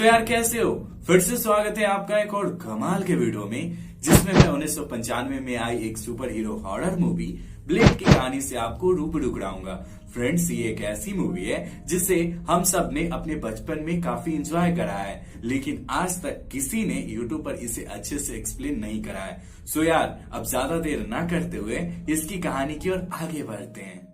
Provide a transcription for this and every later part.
सो यार कैसे हो। फिर से स्वागत है आपका एक और कमाल के वीडियो में, जिसमें मैं 1995 में आई एक super hero horror movie blade की कहानी से आपको रूबरू कराऊंगा। फ्रेंड्स, ये एक ऐसी मूवी है जिसे हम सब ने अपने बचपन में काफी एंजॉय करा है, लेकिन आज तक किसी ने यूट्यूब पर इसे अच्छे से एक्सप्लेन नहीं करा है। सो यार, अब ज्यादा देर ना करते हुए इसकी कहानी की ओर आगे बढ़ते हैं।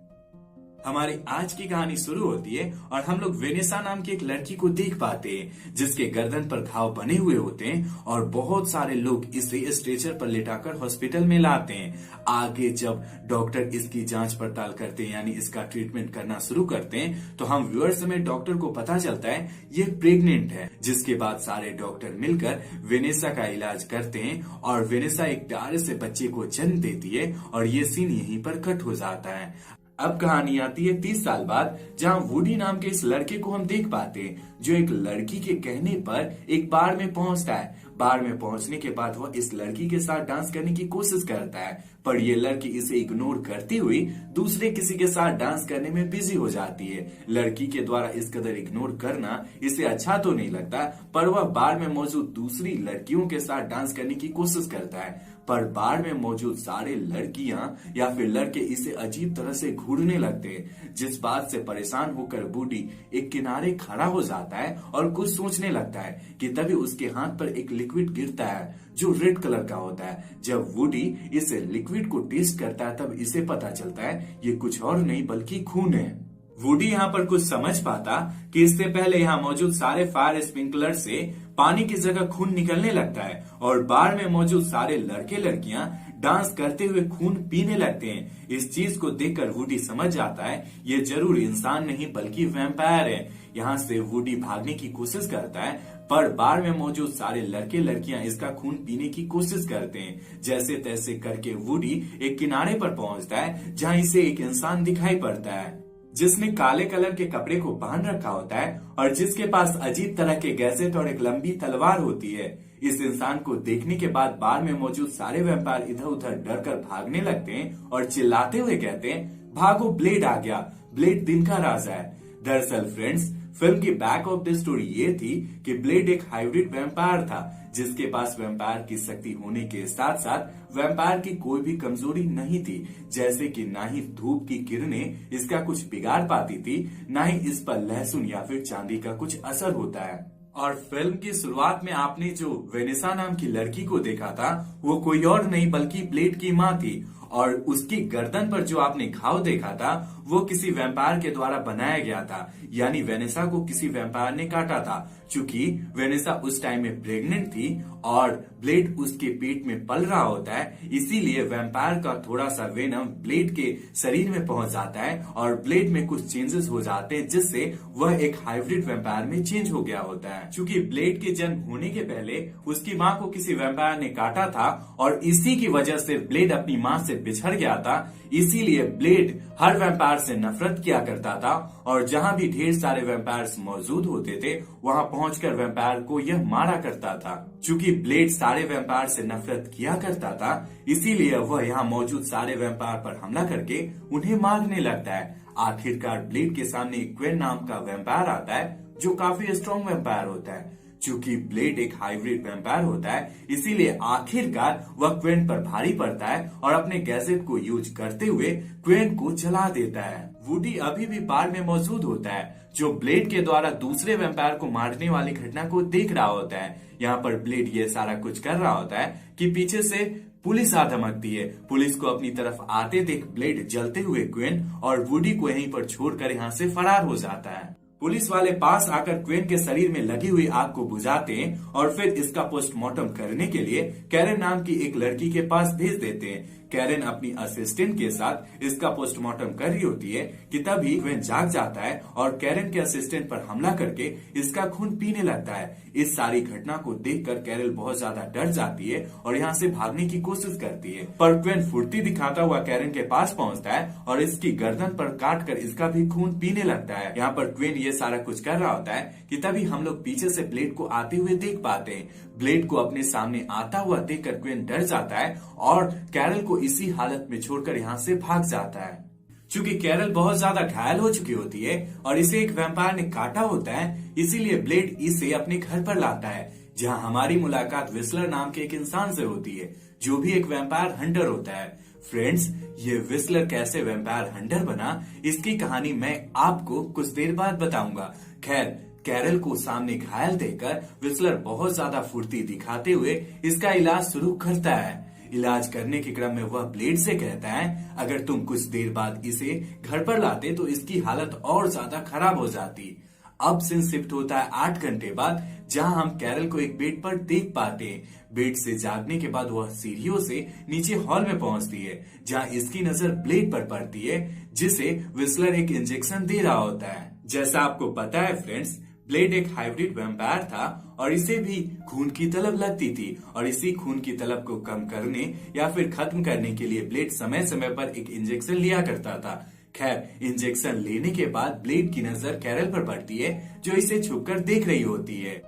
हमारी आज की कहानी शुरू होती है और हम लोग वेनेसा नाम की एक लड़की को देख पाते हैं, जिसके गर्दन पर घाव बने हुए होते हैं और बहुत सारे लोग इसे स्ट्रेचर पर लेटाकर हॉस्पिटल में लाते हैं। आगे जब डॉक्टर इसकी जांच पड़ताल करते हैं, यानी इसका ट्रीटमेंट करना शुरू करते हैं, तो हम व्यूअर्स में डॉक्टर को पता चलता है ये प्रेग्नेंट है। जिसके बाद सारे डॉक्टर मिलकर वेनेसा का इलाज करते हैं और वेनेसा एक प्यारे से बच्चे को जन्म देती है और ये सीन यहीं पर कट हो जाता है। अब कहानी आती है 30 साल बाद, जहां वुडी नाम के इस लड़के को हम देख पाते हैं, जो एक लड़की के कहने पर एक बार में पहुंचता है। बार में पहुंचने के बाद वह इस लड़की के साथ डांस करने की कोशिश करता है, पर यह लड़की इसे इग्नोर करती हुई दूसरे किसी के साथ डांस करने में बिजी हो जाती है। लड़की के द्वारा इस कदर इग्नोर करना इसे अच्छा तो नहीं लगता, पर वह बार में मौजूद दूसरी लड़कियों के साथ डांस करने की कोशिश करता है। पर बार में मौजूद सारे लड़कियां या फिर लड़के इसे अजीब तरह से घूरने लगते हैं, जिस बात से परेशान होकर वुडी एक किनारे खड़ा हो जाता है और कुछ सोचने लगता है कि तभी उसके हाथ पर एक लिक्विड गिरता है जो रेड कलर का होता है। जब वुडी इस लिक्विड को टेस्ट करता है, तब इसे पता चलता है ये कुछ और नहीं बल्कि खून है। वुडी यहाँ पर कुछ समझ पाता कि इससे पहले यहाँ मौजूद सारे फायर स्प्रिंकलर से पानी की जगह खून निकलने लगता है और बार में मौजूद सारे लड़के लड़कियां डांस करते हुए खून पीने लगते हैं। इस चीज को देखकर वुडी समझ जाता है ये जरूर इंसान नहीं बल्कि वैम्पायर है। यहाँ से वुडी भागने की कोशिश करता है, पर बार में मौजूद सारे लड़के लड़कियां इसका खून पीने की कोशिश करते हैं। जैसे तैसे करके वुडी एक किनारे पर पहुंचता है, जहाँ इसे एक इंसान दिखाई पड़ता है, जिसने काले कलर के कपड़े को पहन रखा होता है और जिसके पास अजीब तरह के गैजेट और एक लंबी तलवार होती है। इस इंसान को देखने के बाद बार में मौजूद सारे वैम्पायर इधर उधर डर कर भागने लगते हैं और चिल्लाते हुए कहते हैं, भागो, ब्लेड आ गया, ब्लेड दिन का राजा है। दरअसल फ्रेंड्स, फिल्म की बैक ऑफ द स्टोरी ये थी कि ब्लेड एक हाइब्रिड वैम्पायर था, जिसके पास वैम्पायर की शक्ति होने के साथ साथ वैम्पायर की कोई भी कमजोरी नहीं थी, जैसे कि ना ही धूप की किरणें इसका कुछ बिगाड़ पाती थी, ना ही इस पर लहसुन या फिर चांदी का कुछ असर होता है। और फिल्म की शुरुआत में आपने जो वेनेसा नाम की लड़की को देखा था, वो कोई और नहीं बल्कि ब्लेड की माँ थी, और उसकी गर्दन पर जो आपने घाव देखा था वो किसी वैम्पायर के द्वारा बनाया गया था, यानी वेनेसा को किसी वैम्पायर ने काटा था। चूंकि वेनेसा उस टाइम में प्रेग्नेंट थी और ब्लेड उसके पेट में पल रहा होता है, इसीलिए वैम्पायर का थोड़ा सा वेनम ब्लेड के शरीर में पहुंच जाता है और ब्लेड में कुछ चेंजेस हो जाते हैं, जिससे वह एक हाइब्रिड वैम्पायर में चेंज हो गया होता है। चूंकि ब्लेड के जन्म होने के पहले उसकी माँ को किसी वैम्पायर ने काटा था और इसी की वजह से ब्लेड अपनी माँ से बिछड़ गया था, इसीलिए ब्लेड हर वैम्पायर से नफरत किया करता था और जहां भी ढेर सारे वैम्पायर्स मौजूद होते थे वहां पहुंचकर वैम्पायर को यह मारा करता था। चूंकि ब्लेड सारे वैम्पायर से नफरत किया करता था, इसीलिए वह यहाँ मौजूद सारे वैम्पायर पर हमला करके उन्हें मारने लगता है। आखिरकार ब्लेड के सामने क्वेन नाम का वैम्पायर आता है, जो काफी स्ट्रॉन्ग वैम्पायर होता है। चूंकि ब्लेड एक हाइब्रिड वैम्पायर होता है, इसीलिए आखिरकार वह क्वेन पर भारी पड़ता है और अपने गैजेट को यूज करते हुए क्वेन को जला देता है। वुडी अभी भी बार में मौजूद होता है, जो ब्लेड के द्वारा दूसरे वैम्पायर को मारने वाली घटना को देख रहा होता है। यहाँ पर ब्लेड ये सारा कुछ कर रहा होता है कि पीछे से पुलिस आ धमकती है। पुलिस को अपनी तरफ आते देख ब्लेड जलते हुए क्वेन और वुडी को यहीं पर छोड़कर यहाँ से फरार हो जाता है। पुलिस वाले पास आकर क्वेन के शरीर में लगी हुई आग को बुझाते हैं और फिर इसका पोस्टमार्टम करने के लिए कैरन नाम की एक लड़की के पास भेज देते हैं। कैरन अपनी असिस्टेंट के साथ इसका पोस्टमार्टम कर रही होती है कि तभी क्वेन जाग जाता है और कैरन के असिस्टेंट पर हमला करके इसका खून पीने लगता है। इस सारी घटना को देखकर कैरल बहुत ज्यादा डर जाती है और यहाँ से भागने की कोशिश करती है, पर क्वेन फुर्ती दिखाता हुआ कैरन के पास पहुंचता है और इसकी गर्दन पर काट कर इसका भी खून पीने लगता है। यहाँ पर क्वेन ये सारा कुछ कर रहा होता है कि तभी हम लोग पीछे से ब्लेड को आते हुए देख पाते हैं। ब्लेड को अपने सामने आता हुआ देखकर क्वेन डर जाता है और कैरल को इसी हालत में छोड़कर यहाँ से भाग जाता है। चूंकि कैरल बहुत ज्यादा घायल हो चुकी होती है और इसे एक वैम्पायर ने काटा होता है, इसीलिए ब्लेड इसे अपने घर पर लाता है, जहां हमारी मुलाकात विस्लर नाम के एक इंसान से होती है, जो भी एक वैम्पायर हंटर होता है। फ्रेंड्स, ये विस्लर कैसे वैम्पायर हंटर बना, इसकी कहानी मैं आपको कुछ देर बाद बताऊंगा। खैर, कैरल को सामने घायल देखकर विस्लर बहुत ज्यादा फुर्ती दिखाते हुए इसका इलाज शुरू करता है। इलाज करने के क्रम में वह ब्लेड से कहता है, अगर तुम कुछ देर बाद इसे घर पर लाते तो इसकी हालत और ज्यादा खराब हो जाती। अब सीन शिफ्ट होता है 8 घंटे बाद, जहां हम कैरल को एक बेड पर देख पाते हैं। बेड से जागने के बाद वह सीढ़ियों से नीचे हॉल में पहुंचती है, जहां इसकी नजर ब्लेड पर पड़ती है, जिसे विस्लर एक इंजेक्शन दे रहा होता है। जैसा आपको पता है फ्रेंड्स, ब्लेड एक हाइब्रिड वैम्पायर था और इसे भी खून की तलब लगती थी, और इसी खून की तलब को कम करने या फिर खत्म करने के लिए ब्लेड समय समय पर एक इंजेक्शन लिया करता था। खैर, इंजेक्शन लेने के बाद ब्लेड की नजर कैरल पर पड़ती है, जो इसे छुपकर देख रही होती है।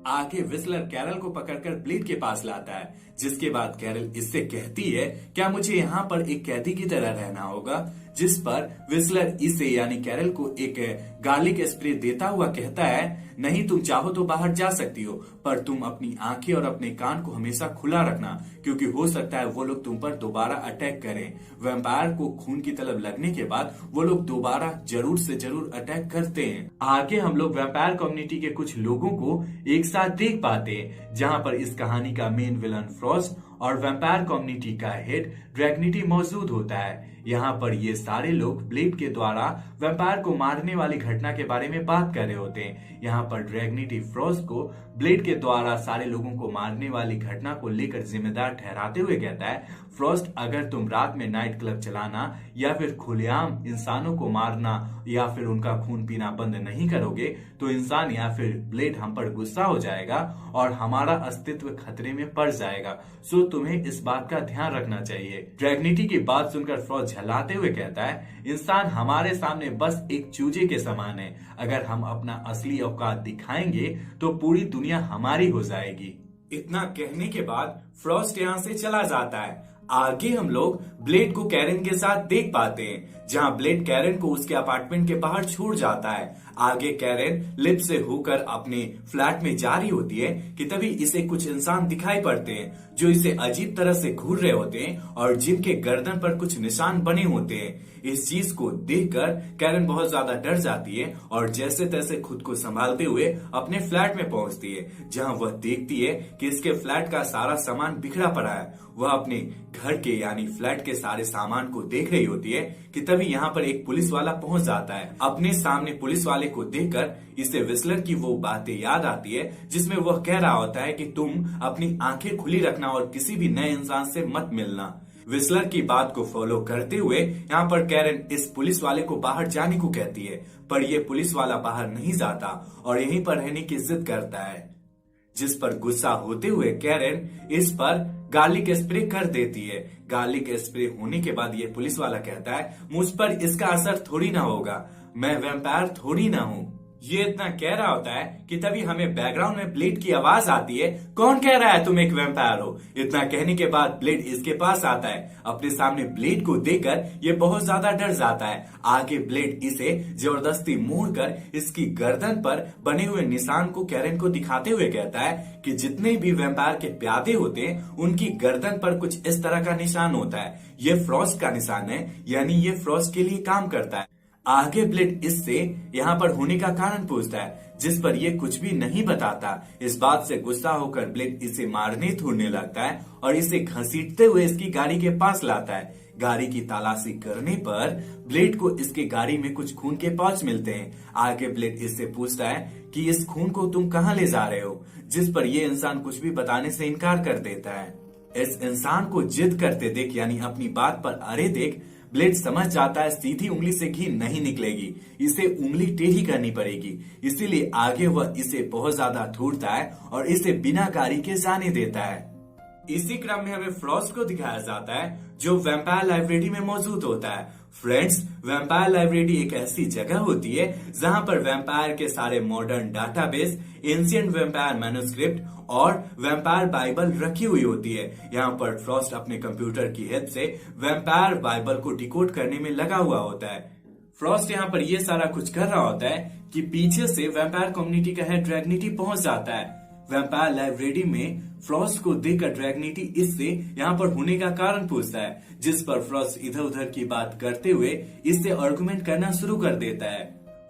आगे विस्लर कैरल को पकड़कर ब्लेड के पास लाता है, जिसके बाद कैरल इससे कहती है, क्या मुझे यहाँ पर एक कैदी की तरह रहना होगा? जिस पर विस्लर इसे यानी कैरल को एक गार्लिक स्प्रे देता हुआ कहता है, नहीं, तुम चाहो तो बाहर जा सकती हो, पर तुम अपनी आंखें और अपने कान को हमेशा खुला रखना, क्योंकि हो सकता है वो लोग तुम पर दोबारा अटैक करें। वैम्पायर को खून की तलब लगने के बाद वो लोग दोबारा जरूर से जरूर अटैक करते हैं। आगे हम लोग वैम्पायर कम्युनिटी के कुछ लोगों को एक साथ देख पाते हैं, जहां पर इस कहानी का मेन विलन फ्रॉस्ट और वैम्पायर कम्युनिटी का हेड ड्रैगनिटी मौजूद होता है। यहाँ पर ये सारे लोग ब्लेड के द्वारा वैम्पायर को मारने वाली घटना के बारे में बात कर रहे होते हैं। यहाँ पर ड्रैगनिटी फ्रॉस्ट को ब्लेड के द्वारा सारे लोगों को मारने वाली घटना को लेकर जिम्मेदार ठहराते हुए कहता है, फ्रॉस्ट, अगर तुम रात में नाइट क्लब चलाना या फिर खुलेआम इंसानों को मारना या फिर उनका खून पीना बंद नहीं करोगे, तो इंसान या फिर ब्लेड हम पर गुस्सा हो जाएगा और हमारा अस्तित्व खतरे में पड़ जाएगा। सो तुम्हें इस बात का ध्यान रखना चाहिए। ड्रैगनिटी की बात सुनकर फ्रॉस्ट झल्लाते हुए कहता है, इंसान हमारे सामने बस एक चूजे के समान है। अगर हम अपना असली औकात दिखाएंगे तो पूरी दुनिया हमारी हो जाएगी। इतना कहने के बाद फ्रॉस्ट यहाँ से चला जाता है। आगे हम लोग ब्लेड को कैरन के साथ देख पाते हैं, जहां ब्लेड कैरन को उसके अपार्टमेंट के बाहर छोड़ जाता है। आगे कैरन लिफ्ट से होकर अपने फ्लैट में जा रही होती है कि तभी इसे कुछ इंसान दिखाई पड़ते हैं, जो इसे अजीब तरह से घूर रहे होते हैं और जिनके गर्दन पर कुछ निशान बने होते हैं। इस चीज को देखकर कैरन बहुत ज्यादा डर जाती है और जैसे तैसे खुद को संभालते हुए अपने फ्लैट में पहुंचती है, जहां वह देखती है कि इसके फ्लैट का सारा सामान बिखरा पड़ा है। वह अपने घर के यानी फ्लैट के सारे सामान को देख रही होती है कि तभी यहाँ पर एक पुलिस वाला पहुंच जाता है। अपने सामने पुलिस वाले को देखकर इसे विस्लर की वो बातें याद आती है, जिसमें वह कह रहा होता है कि तुम अपनी आंखें खुली रखना और किसी भी नए इंसान से मत मिलना। विस्लर की बात को फॉलो करते हुए यहाँ पर कैरन इस पुलिस वाले को बाहर जाने को कहती है, पर यह पुलिस वाला बाहर नहीं जाता और यहीं पर रहने की जिद करता है, जिस पर गुस्सा होते हुए कैरन इस पर गार्लिक स्प्रे कर देती है। गार्लिक स्प्रे होने के बाद ये पुलिस वाला कहता है, मुझ पर इसका असर थोड़ी ना होगा, मैं वैम्पायर थोड़ी ना हूँ। ये इतना कह रहा होता है कि तभी हमें बैकग्राउंड में ब्लेड की आवाज आती है, कौन कह रहा है तुम एक वैम्पायर हो? इतना कहने के बाद ब्लेड इसके पास आता है। अपने सामने ब्लेड को देखकर ये बहुत ज्यादा डर जाता है। आगे ब्लेड इसे जबरदस्ती मोड़कर इसकी गर्दन पर बने हुए निशान को कैरन को दिखाते हुए कहता है कि जितने भी वैम्पायर के प्यादे होते हैं उनकी गर्दन पर कुछ इस तरह का निशान होता है। ये फ्रॉस्ट का निशान है, यानी ये फ्रॉस्ट के लिए काम करता है। आगे ब्लेड इससे यहाँ पर होने का कारण पूछता है, जिस पर ये कुछ भी नहीं बताता। इस बात से गुस्सा होकर ब्लेड इसे मारने थूरने लगता है और इसे घसीटते हुए इसकी गाड़ी के पास लाता है। गाड़ी की तलाशी करने पर ब्लेड को इसके गाड़ी में कुछ खून के पाउच मिलते हैं। आगे ब्लेड इससे पूछता है कि इस खून को तुम कहाँ ले जा रहे हो, जिस पर यह इंसान कुछ भी बताने से इनकार कर देता है। इस इंसान को जिद करते देख यानी अपनी बात पर अड़े देख ब्लेड समझ जाता है सीधी उंगली से घी नहीं निकलेगी, इसे उंगली टेढ़ी करनी पड़ेगी। इसीलिए आगे वह इसे बहुत ज्यादा थूरता है और इसे बिना गाड़ी के जाने देता है। इसी क्रम में हमें फ्रॉस्ट को दिखाया जाता है जो वैम्पायर लाइब्रेरी में मौजूद होता है। फ्रेंड्स, वैम्पायर लाइब्रेरी एक ऐसी जगह होती है जहां पर वैम्पायर के सारे modern database, ancient vampire manuscript और वैम्पायर बाइबल रखी हुई होती है। यहाँ पर फ्रॉस्ट अपने कंप्यूटर की हेल्प से वैम्पायर बाइबल को डिकोड करने में लगा हुआ होता है। फ्रॉस्ट यहाँ पर ये सारा कुछ कर रहा होता है कि पीछे से वैम्पायर कम्युनिटी का हेड ड्रैगनिटी पहुंच जाता है। वैम्पायर लाइब्रेरी में फ्रॉस्ट को देखकर ड्रैगनिटी इससे यहाँ पर होने का कारण पूछता है, जिस पर फ्रॉस्ट इधर उधर की बात करते हुए इससे आर्गुमेंट करना शुरू कर देता है।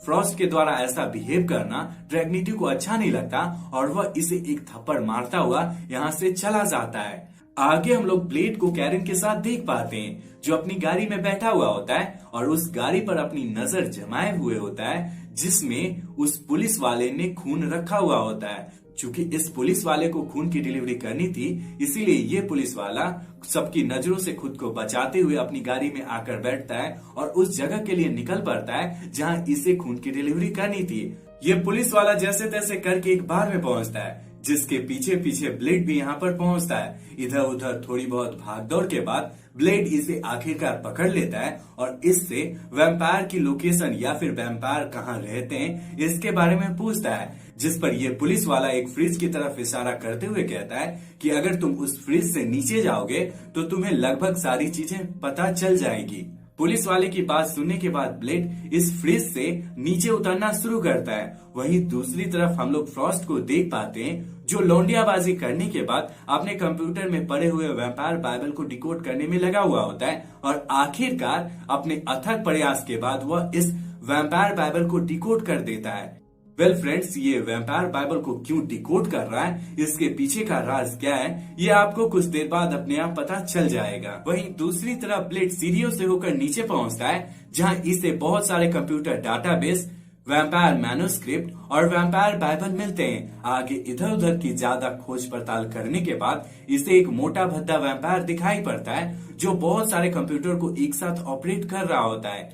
फ्रॉस्ट के द्वारा ऐसा बिहेव करना ड्रैगनिटी को अच्छा नहीं लगता और वह इसे एक थप्पड़ मारता हुआ यहाँ से चला जाता है। आगे हम लोग ब्लेड को कैरन के साथ देख पाते हैं, जो अपनी गाड़ी में बैठा हुआ होता है और उस गाड़ी पर अपनी नजर जमाए हुए होता है, जिसमें उस पुलिस वाले ने खून रखा हुआ होता है। चूंकि इस पुलिस वाले को खून की डिलीवरी करनी थी, इसीलिए ये पुलिस वाला सबकी नजरों से खुद को बचाते हुए अपनी गाड़ी में आकर बैठता है और उस जगह के लिए निकल पड़ता है जहां इसे खून की डिलीवरी करनी थी। ये पुलिस वाला जैसे तैसे करके एक बार में पहुंचता है, जिसके पीछे पीछे ब्लेड भी यहाँ पर पहुंचता है। इधर उधर थोड़ी बहुत भागदौड़ के बाद ब्लेड इसे आखिरकार पकड़ लेता है और इससे वैम्पायर की लोकेशन या फिर वैम्पायर कहाँ रहते हैं इसके बारे में पूछता है, जिस पर यह पुलिस वाला एक फ्रिज की तरफ इशारा करते हुए कहता है कि अगर तुम उस फ्रिज से नीचे जाओगे तो तुम्हें लगभग सारी चीजें पता चल जाएगी। पुलिस वाले की बात सुनने के बाद ब्लेड इस फ्रिज से नीचे उतरना शुरू करता है। वहीं दूसरी तरफ हम लोग फ्रॉस्ट को देख पाते हैं, जो लौंडियाबाजी करने के बाद अपने कंप्यूटर में पड़े हुए वैम्पायर बाइबल को डिकोड करने में लगा हुआ होता है और आखिरकार अपने अथक प्रयास के बाद वह इस वैम्पायर बाइबल को डिकोड कर देता है। वेल फ्रेंड्स, ये वैम्पायर बाइबल को क्यों डिकोड कर रहा है, इसके पीछे का राज क्या है, ये आपको कुछ देर बाद अपने आप पता चल जाएगा। वहीं दूसरी तरफ ब्लेड सीढ़ियों से होकर नीचे पहुंचता है, जहां इसे बहुत सारे कंप्यूटर डाटाबेस, वैम्पायर मैन्युस्क्रिप्ट और वैम्पायर बाइबल मिलते हैं। आगे इधर उधर की ज्यादा खोज पड़ताल करने के बाद इसे एक मोटा भद्दा वैम्पायर दिखाई पड़ता है, जो बहुत सारे कंप्यूटर को एक साथ ऑपरेट कर रहा होता है।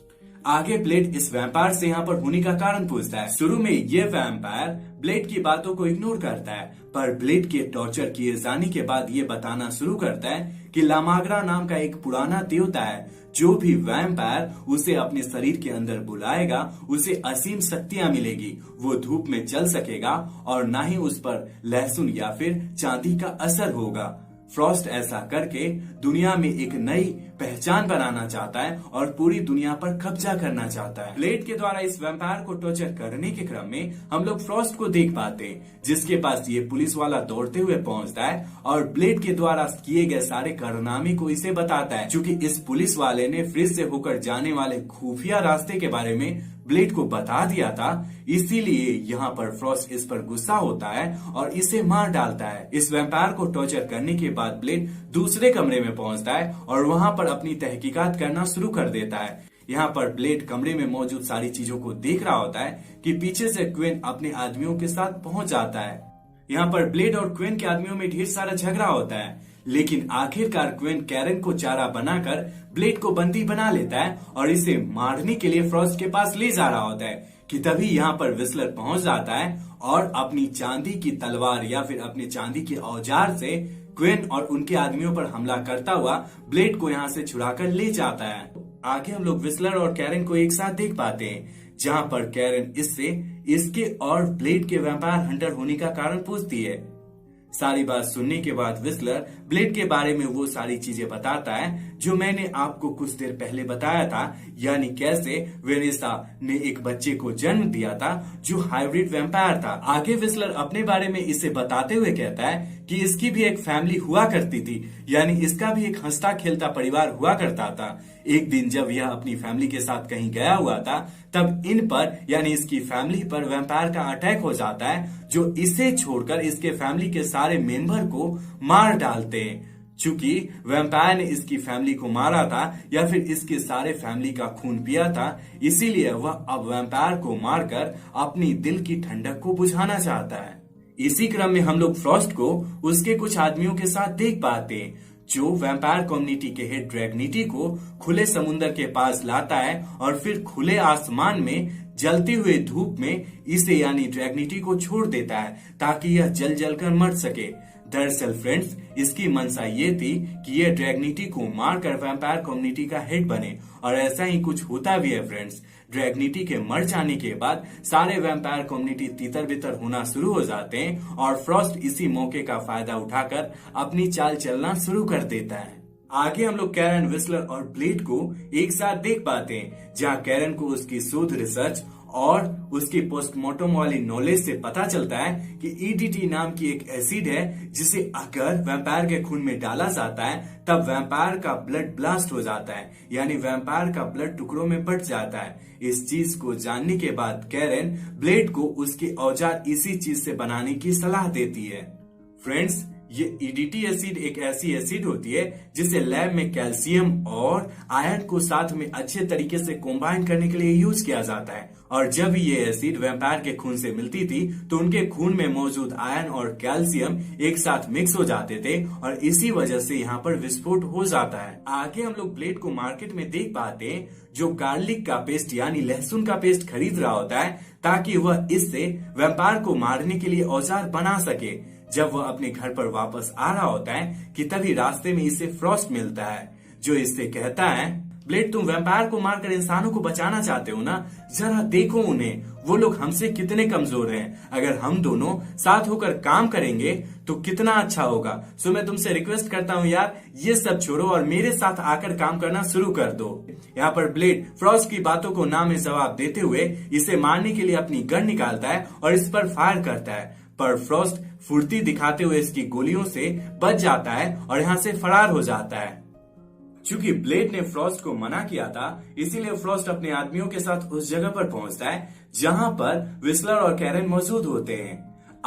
आगे ब्लेड इस वैम्पायर से यहाँ पर होने का कारण पूछता है। शुरू में ये वैम्पायर ब्लेड की बातों को इग्नोर करता है, पर ब्लेड के टॉर्चर किए जाने के बाद ये बताना शुरू करता है कि लामाग्रा नाम का एक पुराना देवता है, जो भी वैम्पायर उसे अपने शरीर के अंदर बुलाएगा उसे असीम शक्तियां मिलेगी। वो धूप में चल सकेगा और न ही उस पर लहसुन या फिर चांदी का असर होगा। फ्रॉस्ट ऐसा करके दुनिया में एक नई पहचान बनाना चाहता है और पूरी दुनिया पर कब्जा करना चाहता है। ब्लेड के द्वारा इस वैम्पायर को टॉर्चर करने के क्रम में हम लोग फ्रॉस्ट को देख पाते हैं, जिसके पास ये पुलिस वाला दौड़ते हुए पहुंचता है और ब्लेड के द्वारा किए गए सारे कारनामे को इसे बताता है। चूंकि इस पुलिस वाले ने फ्रिज से होकर जाने वाले खुफिया रास्ते के बारे में ब्लेड को बता दिया था, इसीलिए यहाँ पर फ्रॉस्ट इस पर गुस्सा होता है और इसे मार डालता है। इस वैम्पायर को टॉर्चर करने के बाद ब्लेड दूसरे कमरे में पहुंचता है और वहां पर अपनी तहकीकात करना शुरू कर देता है। यहाँ पर ब्लेड कमरे में मौजूद सारी चीजों को देख रहा होता है कि पीछे से क्विन अपने आदमियों के साथ पहुंच जाता है। यहाँ पर ब्लेड और क्विन के आदमियों में ढेर सारा झगड़ा होता है, लेकिन आखिरकार क्विन कैरन को चारा बनाकर ब्लेड को बंदी बना लेता है और इसे मारने के लिए फ्रॉस्ट के पास ले जा रहा होता है कि तभी यहाँ पर विस्लर पहुंच जाता है और अपनी चांदी की तलवार या फिर अपने चांदी के औजार से क्विन और उनके आदमियों पर हमला करता हुआ ब्लेड को यहाँ से छुड़ाकर ले जाता है। आगे हम लोग विस्लर और कैरन को एक साथ देख पाते हैं, जहाँ पर कैरन इससे इसके और ब्लेड के वैम्पायर हंटर होने का कारण पूछती है। सारी बात सुनने के बाद विस्लर ब्लेड के बारे में वो सारी चीजें बताता है जो मैंने आपको कुछ देर पहले बताया था, यानी कैसे वेनेसा ने एक बच्चे को जन्म दिया था जो हाइब्रिड वैम्पायर था। आगे विस्लर अपने बारे में इसे बताते हुए कहता है कि इसकी भी एक फैमिली हुआ करती थी, यानी इसका भी एक हंसता खेलता परिवार हुआ करता था। एक दिन जब यह अपनी फैमिली के साथ कहीं गया हुआ था, तब इन पर यानी इसकी फैमिली पर वैम्पायर का अटैक हो जाता है, जो इसे छोड़कर इसके फैमिली के सारे मेंबर को मार डालते हैं। चूंकि वैम्पायर ने इसकी फैमिली को मारा था या फिर इसके सारे फैमिली का खून पिया था, इसीलिए वह अब वैम्पायर को मारकर अपनी दिल की ठंडक को बुझाना चाहता है। इसी क्रम में हम लोग फ्रॉस्ट को उसके कुछ आदमियों के साथ देख पाते हैं, जो वैम्पायर कम्युनिटी के हेड ड्रैगनिटी को खुले समुद्र के पास लाता है और फिर खुले आसमान में जलती हुई धूप में इसे यानी ड्रैगनिटी को छोड़ देता है ताकि यह जल जलकर मर सके। दरअसल फ्रेंड्स, इसकी मंशा ये थी कि यह ड्रैगनिटी को मारकर वैम्पायर कम्युनिटी का हेड बने, और ऐसा ही कुछ होता भी है फ्रेंड्स। ड्रैगनिटी के मर जाने के बाद सारे वैम्पायर कम्युनिटी तितर बितर होना शुरू हो जाते हैं और फ्रॉस्ट इसी मौके का फायदा उठाकर अपनी चाल चलना शुरू कर देता है। आगे हम लोग कैरन, व्हिसलर और ब्लेड को एक साथ देख पाते हैं, जहां कैरन को उसकी शोध रिसर्च और उसकी पोस्टमार्टम वाली नॉलेज से पता चलता है कि ईडीटी नाम की एक एसिड है जिसे अगर वैम्पायर के खून में डाला जाता है तब वैम्पायर का ब्लड ब्लास्ट हो जाता है, यानी वैम्पायर का ब्लड टुकड़ों में बट जाता है। इस चीज को जानने के बाद कैरन ब्लेड को उसके औजार इसी चीज से बनाने की सलाह देती है। फ्रेंड्स, ये ईडीटी एसिड एक ऐसी एसिड होती है जिसे लैब में कैल्शियम और आयरन को साथ में अच्छे तरीके से कंबाइन करने के लिए यूज किया जाता है, और जब ये एसिड वैम्पायर के खून से मिलती थी तो उनके खून में मौजूद आयरन और कैल्शियम एक साथ मिक्स हो जाते थे और इसी वजह से यहाँ पर विस्फोट हो जाता है। आगे हम लोग ब्लेड को मार्केट में देख पाते हैं जो गार्लिक का पेस्ट यानी लहसुन का पेस्ट खरीद रहा होता है ताकि वह इससे वैम्पायर को मारने के लिए औजार बना सके। जब वह अपने घर पर वापस आ रहा होता है कि तभी रास्ते में इसे फ्रॉस्ट मिलता है, जो इससे कहता है, ब्लेड तुम वैम्पायर को मारकर इंसानों को बचाना चाहते हो ना, जरा देखो उन्हें, वो लोग हमसे कितने कमजोर हैं। अगर हम दोनों साथ होकर काम करेंगे तो कितना अच्छा होगा। सो मैं तुमसे रिक्वेस्ट करता हूँ यार, ये सब छोड़ो और मेरे साथ आकर काम करना शुरू कर दो। यहाँ पर ब्लेड फ्रॉस्ट की बातों को ना में जवाब देते हुए इसे मारने के लिए अपनी गन निकालता है और इस पर फायर करता है, पर फ्रॉस्ट फुर्ती दिखाते हुए इसकी गोलियों से बच जाता है और यहाँ से फरार हो जाता है। चूंकि ब्लेड ने फ्रॉस्ट को मना किया था, इसीलिए फ्रॉस्ट अपने आदमियों के साथ उस जगह पर पहुंचता है जहां पर व्हिसलर और कैरन मौजूद होते हैं।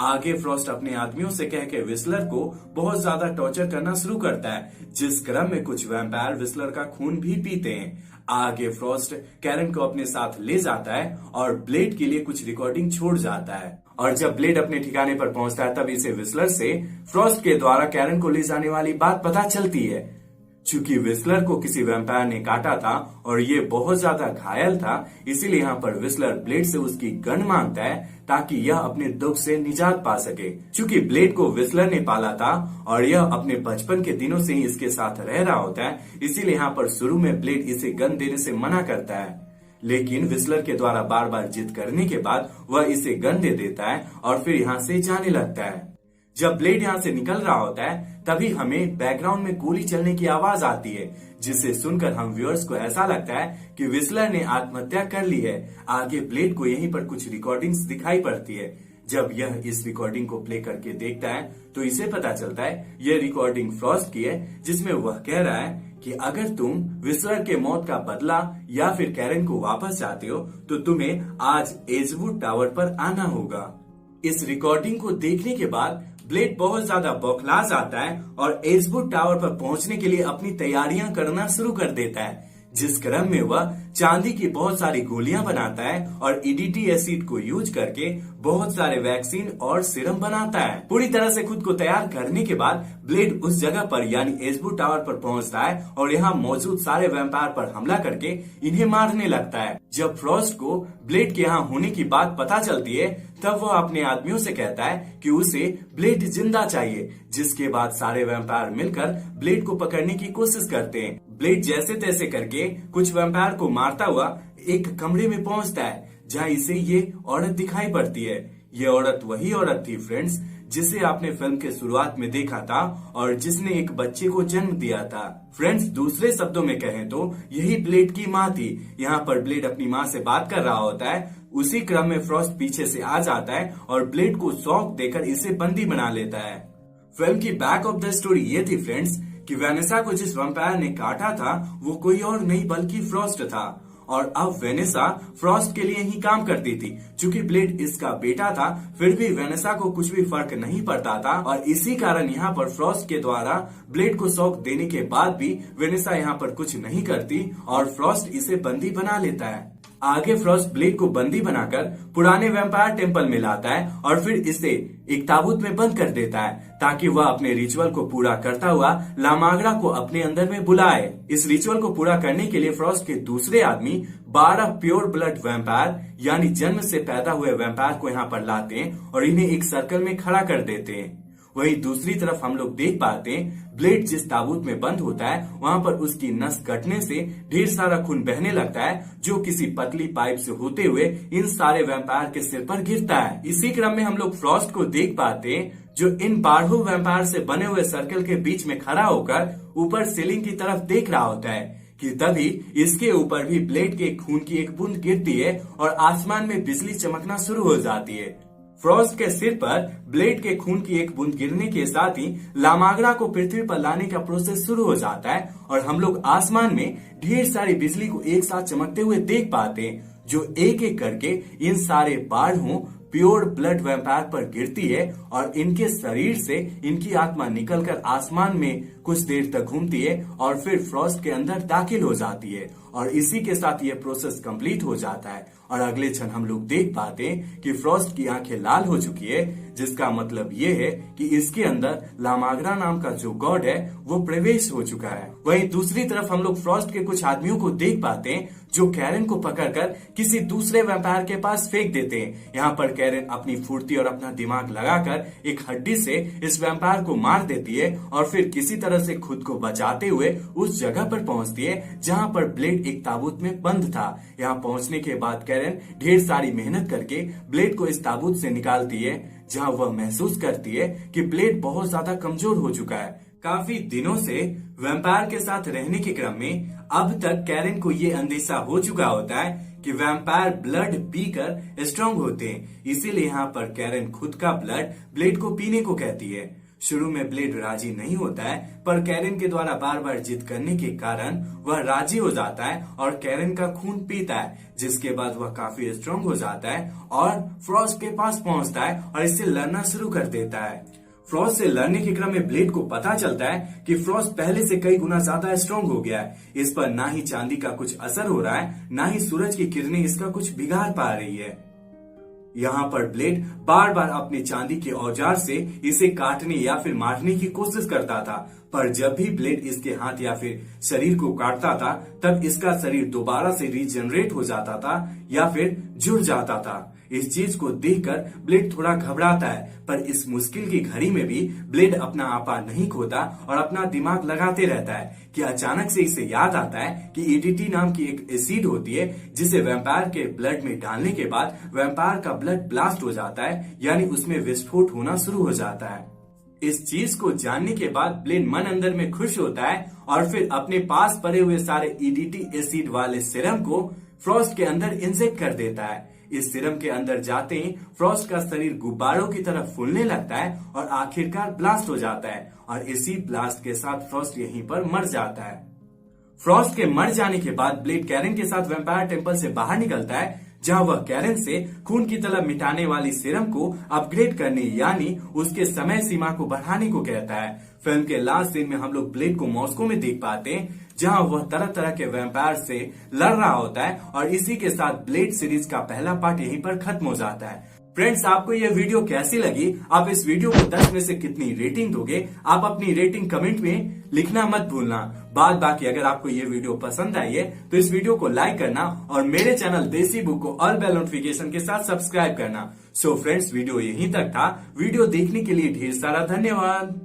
आगे फ्रॉस्ट अपने आदमियों से कह के व्हिसलर को बहुत ज्यादा टॉर्चर करना शुरू करता है, जिस क्रम में कुछ वैम्पायर व्हिसलर का खून भी पीते हैं। आगे फ्रॉस्ट कैरन को अपने साथ ले जाता है और ब्लेड के लिए कुछ रिकॉर्डिंग छोड़ जाता है, और जब ब्लेड अपने ठिकाने पर पहुंचता है तब इसे व्हिसलर से फ्रॉस्ट के द्वारा कैरन को ले जाने वाली बात पता चलती है। चूंकि व्हिसलर को किसी वैम्पायर ने काटा था और ये बहुत ज्यादा घायल था, इसीलिए यहाँ पर व्हिसलर ब्लेड से उसकी गन मांगता है ताकि यह अपने दुख से निजात पा सके। चूंकि ब्लेड को व्हिसलर ने पाला था और यह अपने बचपन के दिनों से ही इसके साथ रह रहा होता है, इसीलिए यहाँ पर शुरू में ब्लेड इसे गन देने से मना करता है, लेकिन व्हिसलर के द्वारा बार बार जिद करने के बाद वह इसे गन दे देता है और फिर यहाँ से जाने लगता है। जब ब्लेड यहाँ से निकल रहा होता है तभी हमें बैकग्राउंड में गोली चलने की आवाज आती है, जिसे सुनकर हम व्यूअर्स को ऐसा लगता है कि व्हिसलर ने आत्महत्या कर ली है। आगे ब्लेड को यहीं पर कुछ रिकॉर्डिंग्स दिखाई पड़ती है। जब यह इस रिकॉर्डिंग को प्ले करके देखता है तो इसे पता चलता है यह रिकॉर्डिंग फ्रॉस्ट की है, जिसमें वह कह रहा है कि अगर तुम व्हिसलर के मौत का बदला या फिर कैरन को वापस चाहते हो तो तुम्हें आज एजवुड टावर पर आना होगा। इस रिकॉर्डिंग को देखने के बाद ब्लेड बहुत ज्यादा बौखला जाता है और एजवुड टावर पर पहुंचने के लिए अपनी तैयारियां करना शुरू कर देता है, जिस क्रम में वह चांदी की बहुत सारी गोलियां बनाता है और ईडीटी एसिड को यूज करके बहुत सारे वैक्सीन और सीरम बनाता है। पूरी तरह से खुद को तैयार करने के बाद ब्लेड उस जगह पर यानी एजवुड टावर पर पहुंचता है और यहाँ मौजूद सारे वैम्पायर पर हमला करके इन्हें मारने लगता है। जब फ्रॉस्ट को ब्लेड के यहाँ होने की बात पता चलती है तब वह अपने आदमियों से कहता है कि उसे ब्लेड जिंदा चाहिए, जिसके बाद सारे वैम्पायर मिलकर ब्लेड को पकड़ने की कोशिश करते हैं। ब्लेड जैसे तैसे करके कुछ वैम्पायर को मारता हुआ एक कमरे में पहुंचता है जहां इसे ये औरत दिखाई पड़ती है। ये औरत वही औरत थी फ्रेंड्स जिसे आपने फिल्म के शुरुआत में देखा था और जिसने एक बच्चे को जन्म दिया था। फ्रेंड्स, दूसरे शब्दों में कहें तो यही ब्लेड की माँ थी। यहाँ पर ब्लेड अपनी माँ से बात कर रहा होता है, उसी क्रम में फ्रॉस्ट पीछे से आ जाता है और ब्लेड को शॉक देकर इसे बंदी बना लेता है। फिल्म की बैक ऑफ द स्टोरी ये थी फ्रेंड्स कि वेनेसा को जिस वैम्पायर ने काटा था वो कोई और नहीं बल्कि फ्रॉस्ट था, और अब वेनेसा फ्रॉस्ट के लिए ही काम करती थी। चूंकि ब्लेड इसका बेटा था फिर भी वेनेसा को कुछ भी फर्क नहीं पड़ता था, और इसी कारण यहाँ पर फ्रॉस्ट के द्वारा ब्लेड को शॉक देने के बाद भी वेनेसा यहाँ पर कुछ नहीं करती और फ्रॉस्ट इसे बंदी बना लेता है। आगे फ्रॉस्ट ब्लेड को बंदी बनाकर पुराने वैम्पायर टेम्पल में लाता है और फिर इसे एक ताबूत में बंद कर देता है ताकि वह अपने रिचुअल को पूरा करता हुआ लामाग्रा को अपने अंदर में बुलाए। इस रिचुअल को पूरा करने के लिए फ्रॉस्ट के दूसरे आदमी 12 प्योर ब्लड वैम्पायर यानी जन्म से पैदा हुए वैम्पायर को यहाँ पर लाते हैं और इन्हें एक सर्कल में खड़ा कर देते हैं। वहीं दूसरी तरफ हम लोग देख पाते हैं ब्लेड जिस ताबूत में बंद होता है वहां पर उसकी नस कटने से ढेर सारा खून बहने लगता है जो किसी पतली पाइप से होते हुए इन सारे वैम्पायर के सिर पर गिरता है। इसी क्रम में हम लोग फ्रॉस्ट को देख पाते हैं जो इन 12 वैम्पायर से बने हुए सर्कल के बीच में खड़ा होकर ऊपर सीलिंग की तरफ देख रहा होता है कि तभी इसके ऊपर भी ब्लेड के खून की एक बूंद गिरती है और आसमान में बिजली चमकना शुरू हो जाती है। फ्रॉस्ट के सिर पर ब्लेड के खून की एक बूंद गिरने के साथ ही लामाग्रा को पृथ्वी पर लाने का प्रोसेस शुरू हो जाता है और हम लोग आसमान में ढेर सारी बिजली को एक साथ चमकते हुए देख पाते हैं जो एक एक करके इन सारे 12 प्योर ब्लड वैम्पायर पर गिरती है और इनके शरीर से इनकी आत्मा निकलकर आसमान में कुछ देर तक घूमती है और फिर फ्रॉस्ट के अंदर दाखिल हो जाती है और इसी के साथ ये प्रोसेस कंप्लीट हो जाता है और अगले क्षण हम लोग देख पाते हैं कि फ्रॉस्ट की आंखें लाल हो चुकी है जिसका मतलब ये है कि इसके अंदर लामाग्रा नाम का जो गॉड है वो प्रवेश हो चुका है। वहीं दूसरी तरफ हम लोग फ्रॉस्ट के कुछ आदमियों को देख पाते हैं जो कैरन को पकड़कर किसी दूसरे वैम्पायर के पास फेंक देते हैं। यहाँ पर कैरन अपनी फुर्ती और अपना दिमाग लगाकर एक हड्डी से इस वैम्पायर को मार देती है और फिर किसी तरह से खुद को बचाते हुए उस जगह पर पहुंचती है जहाँ पर ब्लेड एक ताबूत में बंद था। यहाँ पहुंचने के बाद कैरन ढेर सारी मेहनत करके ब्लेड को इस ताबूत से निकालती है जहाँ वह महसूस करती है कि ब्लेड बहुत ज्यादा कमजोर हो चुका है। काफी दिनों से वैम्पायर के साथ रहने के क्रम में अब तक कैरन को ये अंदेशा हो चुका होता है कि वैम्पायर ब्लड पीकर स्ट्रांग होते हैं, इसीलिए यहाँ पर कैरन खुद का ब्लड ब्लेड को पीने को कहती है। शुरू में ब्लेड राजी नहीं होता है पर कैरन के द्वारा बार बार जिद करने के कारण वह राजी हो जाता है और कैरन का खून पीता है, जिसके बाद वह काफी स्ट्रांग हो जाता है और फ्रॉस्ट के पास पहुंचता है और इससे लड़ना शुरू कर देता है। फ्रॉस्ट से लड़ने के क्रम में ब्लेड को पता चलता है कि फ्रॉस्ट पहले से कई गुना ज्यादा स्ट्रांग हो गया है। इस पर ना ही चांदी का कुछ असर हो रहा है ना ही सूरज की किरणें इसका कुछ बिगाड़ पा रही है। यहाँ पर ब्लेड बार बार अपने चांदी के औजार से इसे काटने या फिर मारने की कोशिश करता था, पर जब भी ब्लेड इसके हाथ या फिर शरीर को काटता था तब इसका शरीर दोबारा से रीजनरेट हो जाता था या फिर जुड़ जाता था। इस चीज को देखकर ब्लेड थोड़ा घबराता है, पर इस मुश्किल की घड़ी में भी ब्लेड अपना आपा नहीं खोता और अपना दिमाग लगाते रहता है कि अचानक से इसे याद आता है कि ईडीटी नाम की एक एसिड होती है जिसे वैम्पायर के ब्लड में डालने के बाद वैम्पायर का ब्लड ब्लास्ट हो जाता है, यानी उसमें विस्फोट होना शुरू हो जाता है। इस चीज को जानने के बाद ब्लेड मन अंदर में खुश होता है और फिर अपने पास पड़े हुए सारे ईडीटी एसिड वाले सीरम को फ्रॉस्ट के अंदर इंजेक्ट कर देता है। इस सीरम के अंदर जाते ही फ्रॉस्ट का शरीर गुब्बारों की तरह फूलने लगता है और आखिरकार ब्लास्ट हो जाता है और इसी ब्लास्ट के साथ फ्रॉस्ट यहीं पर मर जाता है। फ्रॉस्ट के मर जाने के बाद ब्लेड कैरन के साथ वैम्पायर टेम्पल से बाहर निकलता है जहां वह कैरन से खून की तलब मिटाने वाली सीरम को अपग्रेड करने यानी उसके समय सीमा को बढ़ाने को कहता है। फिल्म के लास्ट सीन में हम लोग ब्लेड को मॉस्को में देख पाते हैं जहां वह तरह तरह के वैम्पायर से लड़ रहा होता है और इसी के साथ ब्लेड सीरीज का पहला पार्ट यहीं पर खत्म हो जाता है। फ्रेंड्स, आपको यह वीडियो कैसी लगी? आप इस वीडियो को 10 में से कितनी रेटिंग दोगे? आप अपनी रेटिंग कमेंट में लिखना मत भूलना। बाकी अगर आपको ये वीडियो पसंद आई है तो इस वीडियो को लाइक करना और मेरे चैनल देसी बुक को ऑल बेल नोटिफिकेशन के साथ सब्सक्राइब करना। सो फ्रेंड्स, वीडियो यहीं तक था। वीडियो देखने के लिए ढेर सारा धन्यवाद।